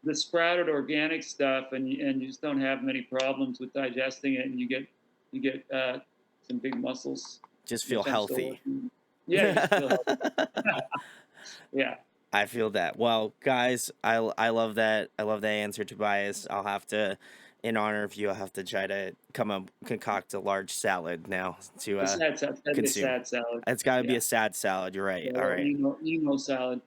Speaker 1: the sprouted organic stuff, and you just don't have many problems with digesting it, and you get some big muscles,
Speaker 2: Just feel
Speaker 1: which I'm still
Speaker 2: healthy.
Speaker 1: working. Yeah, you just feel healthy. Yeah.
Speaker 2: I feel that. Well, guys, I love that. I love that answer, Tobias. I'll have to, in honor of you, I'll have to try to come up concoct a large salad now to
Speaker 1: A sad salad. That'd be a
Speaker 2: consume.
Speaker 1: sad salad.
Speaker 2: It's got to be
Speaker 1: Yeah.
Speaker 2: a sad salad. You're right. All
Speaker 1: Or
Speaker 2: right.
Speaker 1: emo salad.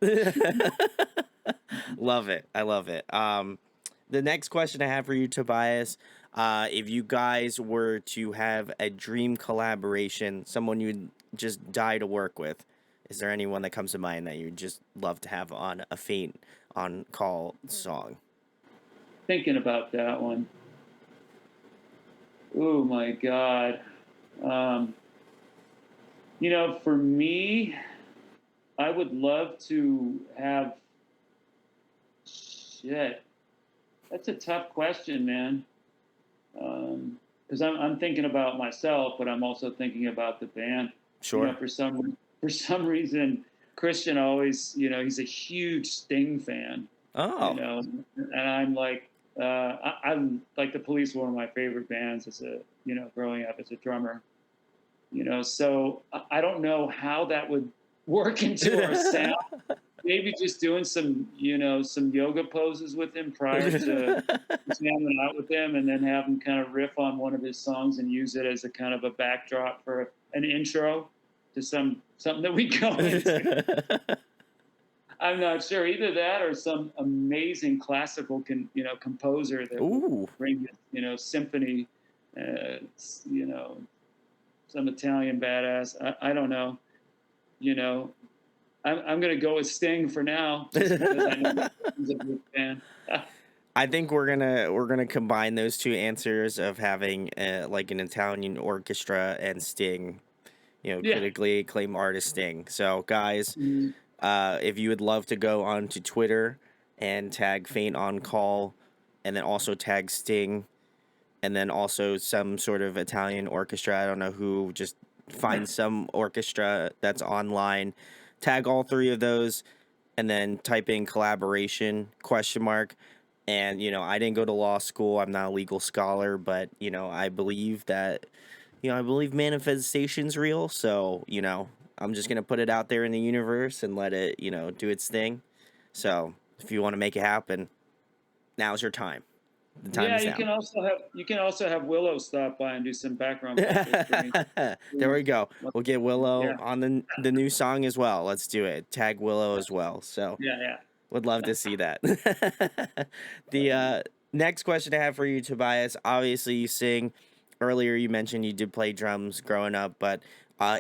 Speaker 2: Love it. I love it. The next question I have for you, Tobias, if you guys were to have a dream collaboration, someone you'd just die to work with, is there anyone that comes to mind that you'd just love to have on a Faint on Call song?
Speaker 1: Thinking about that one. Oh my God. Um, for me, I would love to have. Shit, that's a tough question, man. Because I'm thinking about myself, but I'm also thinking about the band.
Speaker 2: Sure.
Speaker 1: For some reason, Christian always, he's a huge Sting fan.
Speaker 2: Oh,
Speaker 1: And I'm like, I'm like the Police were one of my favorite bands as growing up as a drummer. So I don't know how that would work into our sound. Maybe just doing some yoga poses with him prior to jamming out with him, and then have him kind of riff on one of his songs and use it as a kind of a backdrop for an intro to something that we go into. I'm not sure, either that or some amazing classical composer that would
Speaker 2: Ooh.
Speaker 1: bring symphony, you know some Italian badass. I don't know. You know, I'm gonna go with Sting for now, just because I know he's a big fan.
Speaker 2: I think we're gonna combine those two answers of having like an Italian orchestra and Sting,
Speaker 1: Yeah.
Speaker 2: critically acclaimed artist Sting. So, guys,
Speaker 1: Mhm.
Speaker 2: if you would love to go onto Twitter and tag Faint on Call, and then also tag Sting, and then also some sort of Italian orchestra. I don't know who. Just find some orchestra that's online. Tag all three of those, and then type in collaboration ? And I didn't go to law school. I'm not a legal scholar, but I believe that I believe manifestation's real. So I'm just gonna put it out there in the universe and let it do its thing. So if you want to make it happen, now's your time. The time
Speaker 1: Yeah,
Speaker 2: is now.
Speaker 1: you can also have Willow stop by and do some background vocals for me.
Speaker 2: There we go. We'll get Willow
Speaker 1: Yeah,
Speaker 2: on the new song as well. Let's do it. Tag Willow as well. So
Speaker 1: yeah,
Speaker 2: would love to see that. The next question I have for you, Tobias. Obviously, you sing. Earlier, you mentioned you did play drums growing up, but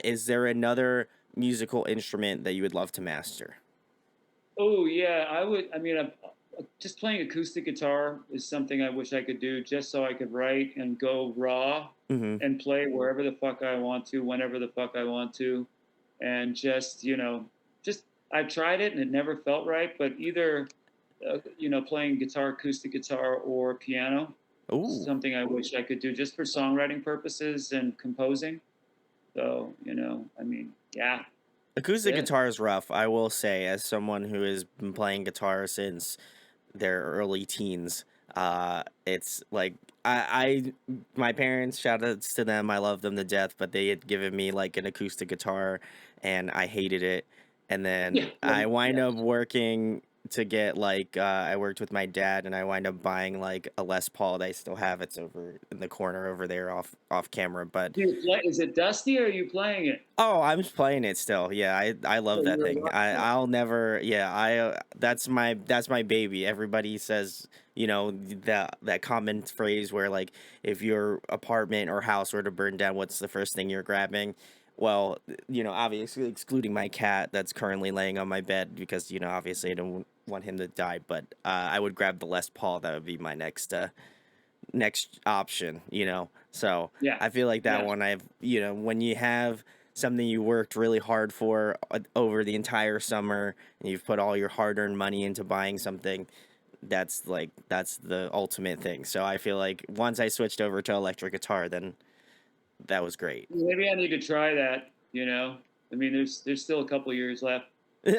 Speaker 2: is there another musical instrument that you would love to master?
Speaker 1: Oh yeah, I would. I mean, just playing acoustic guitar is something I wish I could do, just so I could write and go raw
Speaker 2: Mm-hmm.
Speaker 1: and play wherever the fuck I want to, whenever the fuck I want to, and just I've tried it and it never felt right. But either playing acoustic guitar or piano,
Speaker 2: Ooh.
Speaker 1: something I wish I could do just for songwriting purposes and composing. So I mean, yeah, that's
Speaker 2: Acoustic
Speaker 1: it.
Speaker 2: guitar is rough, I will say, as someone who has been playing guitar since their early teens. It's like my parents, shout outs to them, I love them to death, but they had given me like an acoustic guitar and I hated it. And then
Speaker 1: Yeah,
Speaker 2: I
Speaker 1: well,
Speaker 2: wind
Speaker 1: yeah.
Speaker 2: up working to get like I worked with my dad and I wind up buying like a Les Paul that I still have. It's over in the corner over there off camera. But
Speaker 1: Do you play, is it dusty or are you playing it?
Speaker 2: oh, I'm just playing it still. Yeah, I love
Speaker 1: Oh,
Speaker 2: that
Speaker 1: you're a
Speaker 2: thing.
Speaker 1: rock star.
Speaker 2: I'll never. Yeah, I that's my baby. Everybody says, you know, that common phrase where like if your apartment or house were to burn down, what's the first thing you're grabbing? Well, you know, obviously excluding my cat that's currently laying on my bed because, you know, obviously I don't want him to die, but I would grab the Les Paul. That would be my next option, you know. So
Speaker 1: Yeah,
Speaker 2: I feel like that
Speaker 1: yeah.
Speaker 2: one I've, you know, when you have something you worked really hard for over the entire summer and you've put all your hard-earned money into buying something, that's the ultimate thing. So I feel like once I switched over to electric guitar, then that was great.
Speaker 1: Maybe I need to try that. You know, I mean, there's still a couple years left.
Speaker 2: You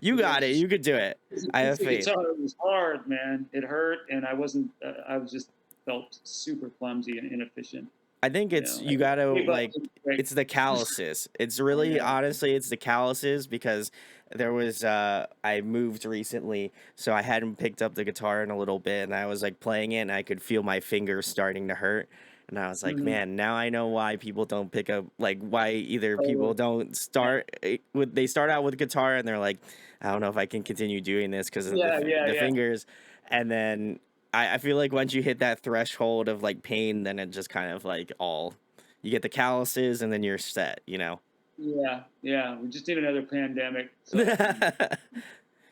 Speaker 1: You know,
Speaker 2: got it. You could do it. I have
Speaker 1: acoustic
Speaker 2: faith.
Speaker 1: guitar was hard, man. It hurt, and I wasn't. I was just felt super clumsy and inefficient.
Speaker 2: I think
Speaker 1: You
Speaker 2: it's
Speaker 1: know,
Speaker 2: you gotta
Speaker 1: hey, but
Speaker 2: like it's the calluses. It's really
Speaker 1: yeah.
Speaker 2: honestly it's the calluses because there was I moved recently, so I hadn't picked up the guitar in a little bit and I was like playing it and I could feel my fingers starting to hurt. And I was like,
Speaker 1: Mhm.
Speaker 2: man, now I know why people don't pick up like why either people
Speaker 1: Totally.
Speaker 2: don't
Speaker 1: Yeah,
Speaker 2: start with they start out with guitar and they're like, I don't know if I can continue doing this because of
Speaker 1: yeah, yeah,
Speaker 2: the
Speaker 1: yeah.
Speaker 2: fingers, and then I feel like once you hit that threshold of like pain, then it just kind of like all you get the calluses and then you're set, you know.
Speaker 1: Yeah, yeah. We just need another pandemic so I can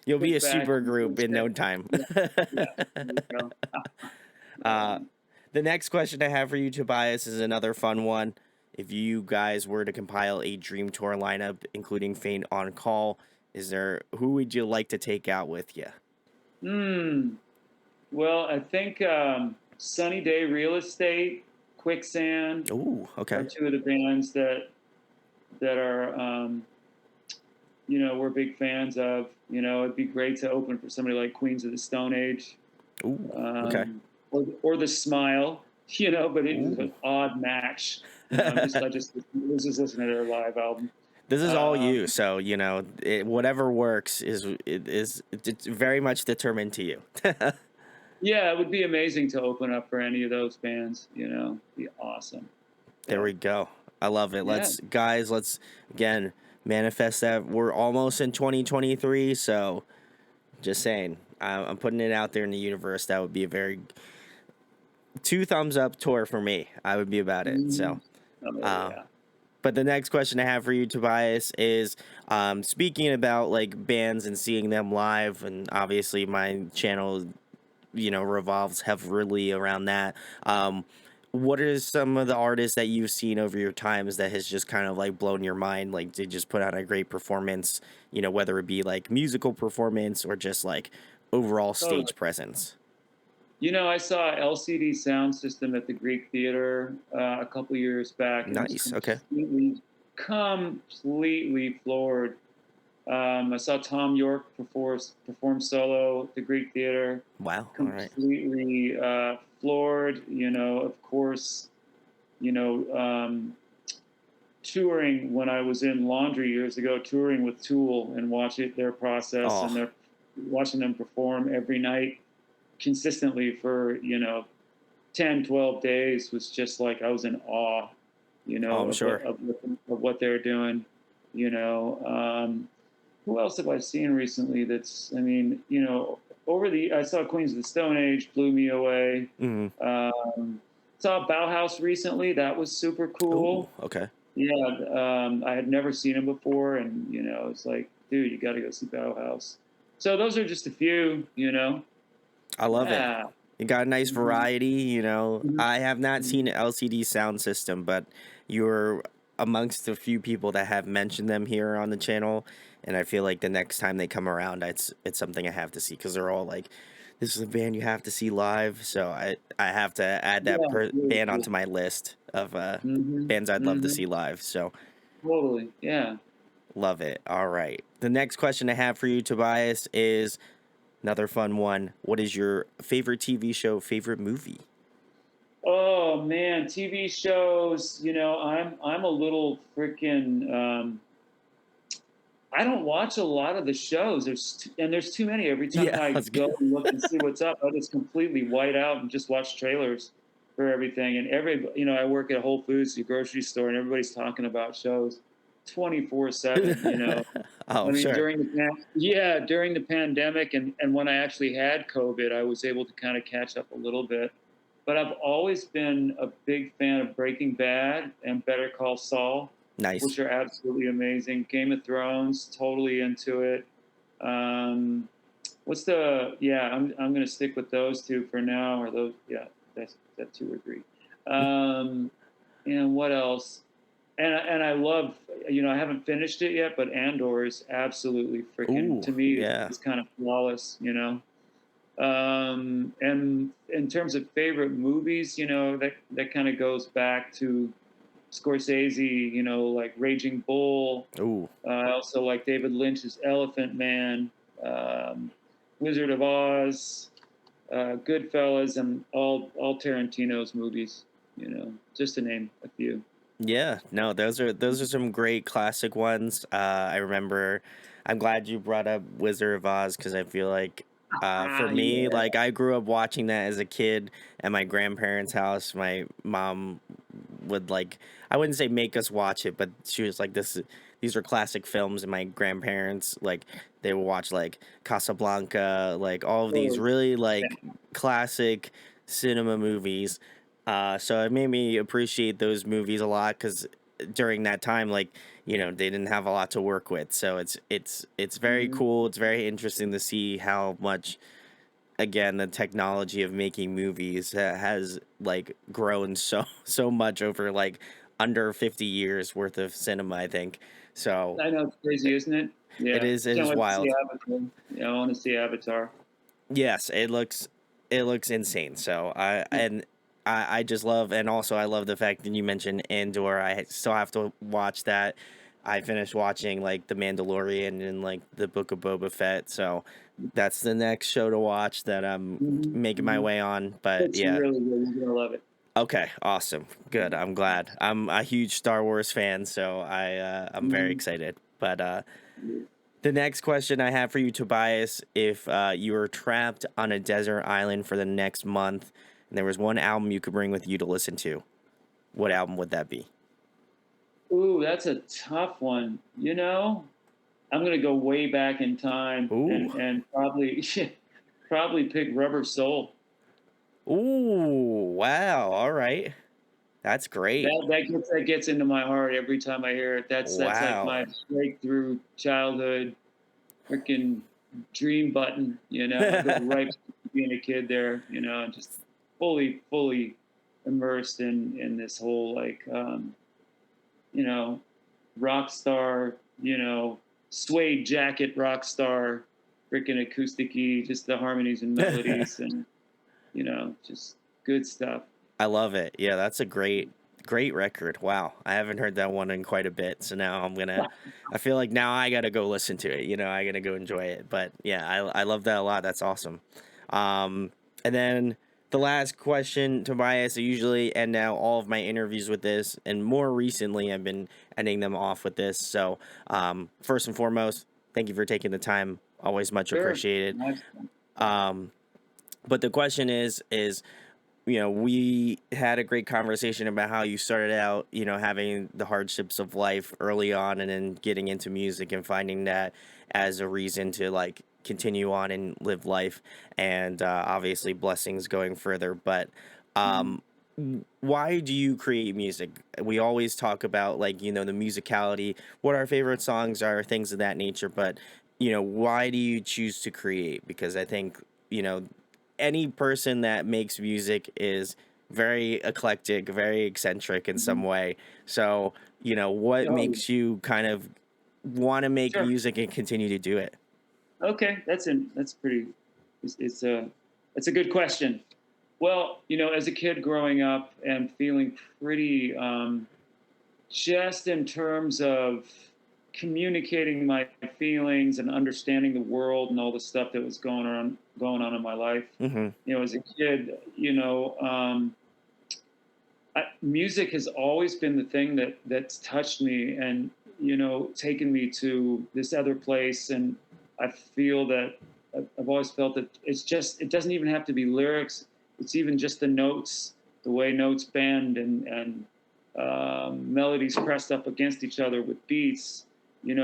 Speaker 2: You'll be a
Speaker 1: kick back
Speaker 2: super
Speaker 1: and do
Speaker 2: group in
Speaker 1: shit.
Speaker 2: no time.
Speaker 1: Yeah, yeah. There you go.
Speaker 2: uh,
Speaker 1: Um,
Speaker 2: the next question I have for you, Tobias, is another fun one. If you guys were to compile a dream tour lineup, including Faint on Call, is there who would you like to take out with you?
Speaker 1: hmm. Well, I think Sunny Day Real Estate, Quicksand
Speaker 2: Ooh,
Speaker 1: are
Speaker 2: okay.
Speaker 1: two of the bands that are we're big fans of. You know, it'd be great to open for somebody like Queens of the Stone Age,
Speaker 2: Ooh, okay.
Speaker 1: um, or the Smile. You know, but it was
Speaker 2: Ooh.
Speaker 1: an odd match. You know, I just was just listening to their live album.
Speaker 2: This is all you,
Speaker 1: Um,
Speaker 2: so you know whatever works it's very much determined to you.
Speaker 1: yeah, it would be amazing to open up for any of those bands. You know, be awesome.
Speaker 2: There
Speaker 1: So
Speaker 2: we go. I love it.
Speaker 1: yeah,
Speaker 2: Let's again manifest that we're almost in 2023. So just saying, I'm putting it out there in the universe. That would be a very two thumbs up tour for me. I would be about it. So.
Speaker 1: mhm. Oh
Speaker 2: Uh,
Speaker 1: yeah.
Speaker 2: But the next question I have for you, Tobias, is speaking about like bands and seeing them live, and obviously my channel, you know, revolves heavily around that. What are some of the artists that you've seen over your times that has just kind of like blown your mind? Like they just put out a great performance, you know, whether it be like musical performance or just like overall
Speaker 1: Totally.
Speaker 2: stage presence.
Speaker 1: You know, I saw LCD Sound System at the Greek Theater a couple years back, and was
Speaker 2: Nice. Okay.
Speaker 1: completely floored. I saw Tom York perform solo at the Greek Theater,
Speaker 2: Wow. All right.
Speaker 1: completely floored. You know, of course, you know, touring when I was in Laundry years ago, touring with Tool and watching their process and
Speaker 2: Oh.
Speaker 1: their watching them perform every night consistently for 10, 12 days was just like I was in awe,
Speaker 2: Oh, I'm
Speaker 1: of
Speaker 2: sure.
Speaker 1: what they're doing. Who else have I seen recently? That's, I mean, I saw Queens of the Stone Age, blew me away.
Speaker 2: Hmm.
Speaker 1: Saw Bauhaus recently. That was super
Speaker 2: Oh.
Speaker 1: cool.
Speaker 2: Okay.
Speaker 1: Yeah, I had never seen him before, and it's like, dude, you got to go see Bauhaus. So those are just a few.
Speaker 2: I love it.
Speaker 1: Yeah.
Speaker 2: It got a nice
Speaker 1: Mhm.
Speaker 2: variety, you know.
Speaker 1: Mhm.
Speaker 2: I have not
Speaker 1: Mhm.
Speaker 2: seen an LCD sound system, but you're amongst a few people that have mentioned them here on the channel, and I feel like the next time they come around, it's something I have to see because they're all like, "This is a band you have to see live." So I have to add that
Speaker 1: Yeah, really
Speaker 2: band
Speaker 1: cool.
Speaker 2: onto my list of
Speaker 1: Mhm,
Speaker 2: bands I'd love to
Speaker 1: mhm.
Speaker 2: see live. So
Speaker 1: Totally, yeah.
Speaker 2: love it. All right, the next question I have for you, Tobias, is another fun one. What is your favorite TV show, favorite movie?
Speaker 1: Oh, man, TV shows, I'm a little freaking, I don't watch a lot of the shows. There's too many. Every time
Speaker 2: Yeah,
Speaker 1: I
Speaker 2: that's good.
Speaker 1: go and look and see what's up, I just completely white out and just watch trailers for everything. And I work at a Whole Foods, a grocery store, and everybody's talking about shows 24/7.
Speaker 2: Oh,
Speaker 1: I mean,
Speaker 2: sure.
Speaker 1: during the pandemic and when I actually had COVID, I was able to kind of catch up a little bit. But I've always been a big fan of Breaking Bad and Better Call Saul,
Speaker 2: Nice.
Speaker 1: which are absolutely amazing. Game of Thrones, totally into it. Um, I'm gonna stick with those two for now, or those, yeah, that's that two or three. Um, and what else? And I love, I haven't finished it yet, but Andor is absolutely freaking,
Speaker 2: Ooh,
Speaker 1: to me,
Speaker 2: yeah.
Speaker 1: it's kind of flawless. And in terms of favorite movies, that kind of goes back to Scorsese, like Raging Bull.
Speaker 2: Ooh.
Speaker 1: I also like David Lynch's Elephant Man, um, Wizard of Oz, Goodfellas, and all Tarantino's movies. Just to name a few.
Speaker 2: Yeah, no, those are some great classic ones. I remember. I'm glad you brought up Wizard of Oz because I feel like, for me,
Speaker 1: Yeah.
Speaker 2: like I grew up watching that as a kid at my grandparents' house. My mom would like, I wouldn't say make us watch it, but she was like, these are classic films, and my grandparents like they would watch like Casablanca, like all of these
Speaker 1: Oh,
Speaker 2: really
Speaker 1: yeah.
Speaker 2: like classic cinema movies. So it made me appreciate those movies a lot because during that time, like they didn't have a lot to work with. So it's very
Speaker 1: Mhm.
Speaker 2: cool. It's very interesting to see how much, again, the technology of making movies has like grown so much over like under 50 years worth of cinema, I think. So
Speaker 1: I know, it's crazy, isn't it?
Speaker 2: it
Speaker 1: Yeah.
Speaker 2: is it
Speaker 1: Can't
Speaker 2: is
Speaker 1: wait to see
Speaker 2: wild.
Speaker 1: Avatar. Yeah, I want to see Avatar.
Speaker 2: Yes, it looks insane. So I just love, and also I love the fact that you mentioned Andor. I still have to watch that. I finished watching like The Mandalorian and like the Book of Boba Fett. So that's the next show to watch that I'm
Speaker 1: Mhm,
Speaker 2: making my
Speaker 1: mhm.
Speaker 2: way on. But
Speaker 1: It's
Speaker 2: yeah.
Speaker 1: really good. You're gonna love it.
Speaker 2: Okay, awesome. Good. I'm glad. I'm a huge Star Wars fan, so I'm very
Speaker 1: Mhm.
Speaker 2: excited. But the next question I have for you, Tobias, if you were trapped on a desert island for the next month and there was one album you could bring with you to listen to, what album would that be?
Speaker 1: Ooh, that's a tough one. I'm gonna go way back in time
Speaker 2: Ooh.
Speaker 1: and probably probably pick Rubber Soul.
Speaker 2: Ooh, wow. All right. That's great.
Speaker 1: That gets into my heart every time I hear it. That's like
Speaker 2: Wow.
Speaker 1: my breakthrough childhood freaking dream button. I go right back to being a kid there. Just fully immersed in this whole like you know rock star, suede jacket rock star, freaking acousticy, just the harmonies and melodies and just good stuff.
Speaker 2: I love it. Yeah, that's a great record. Wow. I haven't heard that one in quite a bit. So now I feel like now I got to go listen to it. I got to go enjoy it. But yeah, I love that a lot. That's awesome. Um, and then the last question, Tobias, I usually end now all of my interviews with this, and more recently I've been ending them off with this. So, first and foremost, thank you for taking the time. Always much
Speaker 1: Sure.
Speaker 2: appreciated.
Speaker 1: Nice.
Speaker 2: Um, but the question is, we had a great conversation about how you started out, having the hardships of life early on and then getting into music and finding that as a reason to like continue on and live life. And obviously, blessings going further. But
Speaker 1: Mhm.
Speaker 2: um, why do you create music? We always talk about like, the musicality, what our favorite songs are, things of that nature. But, why do you choose to create? Because I think, you know, any person that makes music is very eclectic, very eccentric in some
Speaker 1: Mhm.
Speaker 2: way. So, what
Speaker 1: Oh, yeah.
Speaker 2: makes you kind of want to make
Speaker 1: Sure.
Speaker 2: music and continue to do it?
Speaker 1: Okay, that's pretty. It's a good question. Well, as a kid growing up and feeling pretty, just in terms of communicating my feelings and understanding the world and all the stuff that was going on in my life.
Speaker 2: Mhm.
Speaker 1: As a kid, music has always been the thing that's touched me, and taken me to this other place. And I feel that I've always felt that it doesn't even have to be lyrics. It's even just the notes, the way notes bend, and melodies pressed up against each other with beats, gave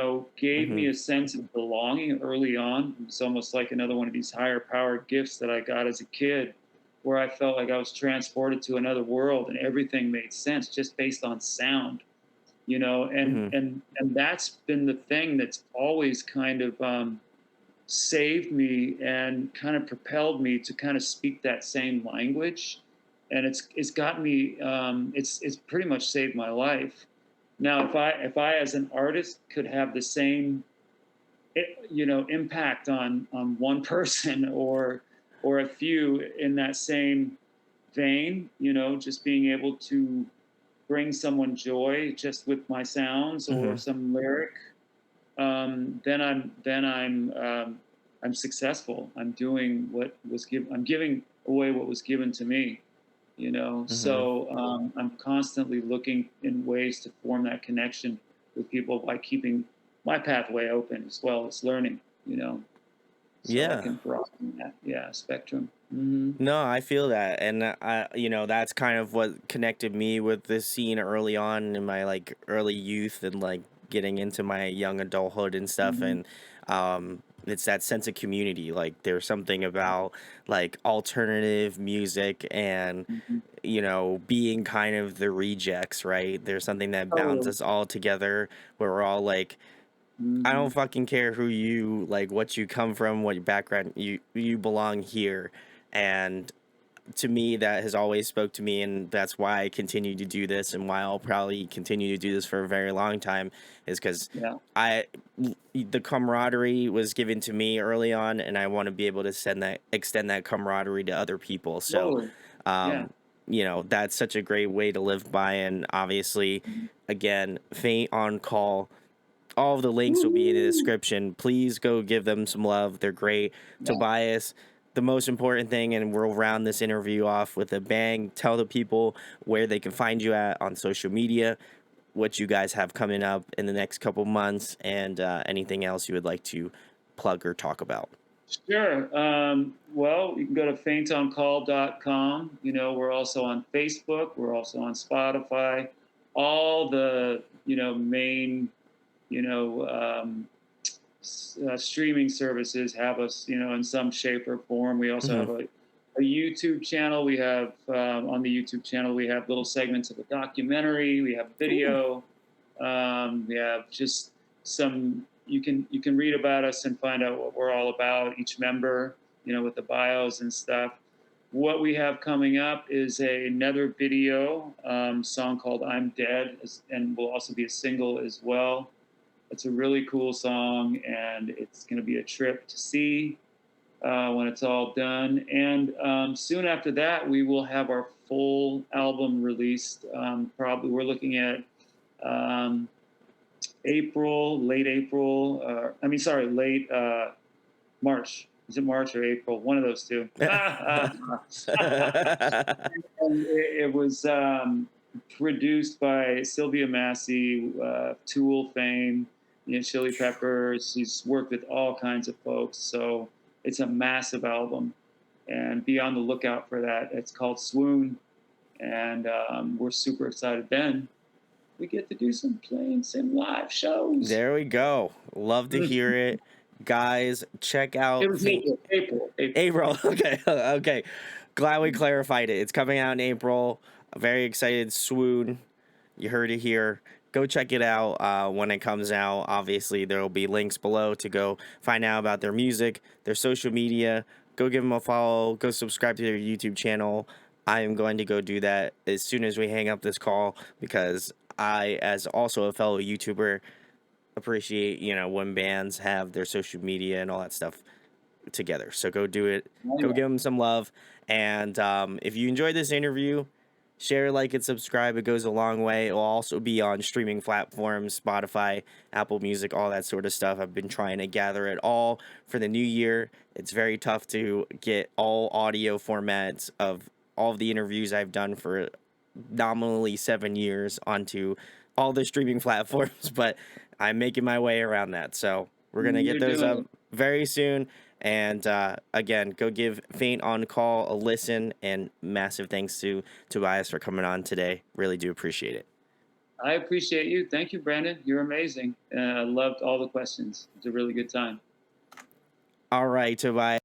Speaker 2: Mm-hmm.
Speaker 1: me a sense of belonging early on. It's almost like another one of these higher powered gifts that I got as a kid, where I felt like I was transported to another world and everything made sense just based on sound, and
Speaker 2: Mm-hmm.
Speaker 1: and that's been the thing that's always kind of saved me and kind of propelled me to kind of speak that same language. And it's got me, it's pretty much saved my life. Now if I as an artist could have the same impact on one person, or a few in that same vein, just being able to bring someone joy just with my sounds or
Speaker 2: Mm-hmm.
Speaker 1: some lyric, then I'm successful. I'm doing what was given. I'm giving away what was given to me.
Speaker 2: Mm-hmm.
Speaker 1: So I'm constantly looking in ways to form that connection with people by keeping my pathway open as well as learning. So I
Speaker 2: Yeah.
Speaker 1: can broaden that, yeah, spectrum. Hmm.
Speaker 2: No, I feel that, and that's kind of what connected me with this scene early on in my like early youth and like getting into my young adulthood and stuff,
Speaker 1: Hmm.
Speaker 2: and it's that sense of community. Like there's something about like alternative music and
Speaker 1: Hmm.
Speaker 2: being kind of the rejects, right? There's something that bounds
Speaker 1: Totally.
Speaker 2: us all together where we're all like, I
Speaker 1: Hmm.
Speaker 2: don't fucking care who you like, what you come from, what your background, you belong here. And to me that has always spoke to me, and that's why I continue to do this and why I'll probably continue to do this for a very long time, is because
Speaker 1: Yeah.
Speaker 2: I the camaraderie was given to me early on, and I want to be able to extend that camaraderie to other people. So
Speaker 1: Totally. Yeah.
Speaker 2: um that's such a great way to live by. And obviously,
Speaker 1: Mhm.
Speaker 2: again, Faint on Call, all of the links will be in the
Speaker 1: Woo-hoo!
Speaker 2: description. Please go give them some love. They're great.
Speaker 1: Yeah.
Speaker 2: Tobias, the most important thing, and we'll round this interview off with a bang. Tell the people where they can find you at on social media, what you guys have coming up in the next couple months, and anything else you would like to plug or talk about.
Speaker 1: Sure. Well, you can go to faintoncall.com. We're also on Facebook. We're also on Spotify. All the, main, you know, um, streaming services have us, in some shape or form. We also
Speaker 2: Mm-hmm.
Speaker 1: have a YouTube channel. We have, on the YouTube channel, we have little segments of a documentary. We have
Speaker 2: Ooh.
Speaker 1: video. We have just some. You can read about us and find out what we're all about. Each member, with the bios and stuff. What we have coming up is another video song called "I'm Dead," and will also be a single as well. It's a really cool song, and it's going to be a trip to see when it's all done. And soon after that, we will have our full album released. Probably we're looking at um, April, late April. I mean, sorry, late March. Is it March or April? One of those two. And it was produced by Sylvia Massey, Tool fame, Chili Peppers. She's worked with all kinds of folks. So it's a massive album. And be on the lookout for that. It's called Swoon. And we're super excited. Then we get to do some live shows.
Speaker 2: There we go. Love to
Speaker 1: Mm.
Speaker 2: hear it. Guys, check
Speaker 1: It
Speaker 2: out
Speaker 1: was April. April. April.
Speaker 2: April. Okay. Okay. Glad we clarified it. It's coming out in April. Very excited. Swoon. You heard it here. Go check it out when it comes out. Obviously, there will be links below to go find out about their music, their social media. Go give them a follow. Go subscribe to their YouTube channel. I am going to go do that as soon as we hang up this call, because I, as also a fellow YouTuber, appreciate when bands have their social media and all that stuff together. So go do it.
Speaker 1: Oh,
Speaker 2: Go
Speaker 1: yeah.
Speaker 2: give them some love. And if you enjoyed this interview, share, like, and subscribe. It goes a long way. It will also be on streaming platforms, Spotify, Apple Music, all that sort of stuff. I've been trying to gather it all for the new year. It's very tough to get all audio formats of all of the interviews I've done for nominally 7 years onto all the streaming platforms, but I'm making my way around that. So we're gonna get
Speaker 1: You're
Speaker 2: those
Speaker 1: doing
Speaker 2: up
Speaker 1: it.
Speaker 2: very soon. And again, go give Faint on Call a listen. And massive thanks to Tobias for coming on today. Really do appreciate it.
Speaker 1: I appreciate you. Thank you, Brandon. You're amazing. I loved all the questions. It's a really good time.
Speaker 2: All right, Tobias.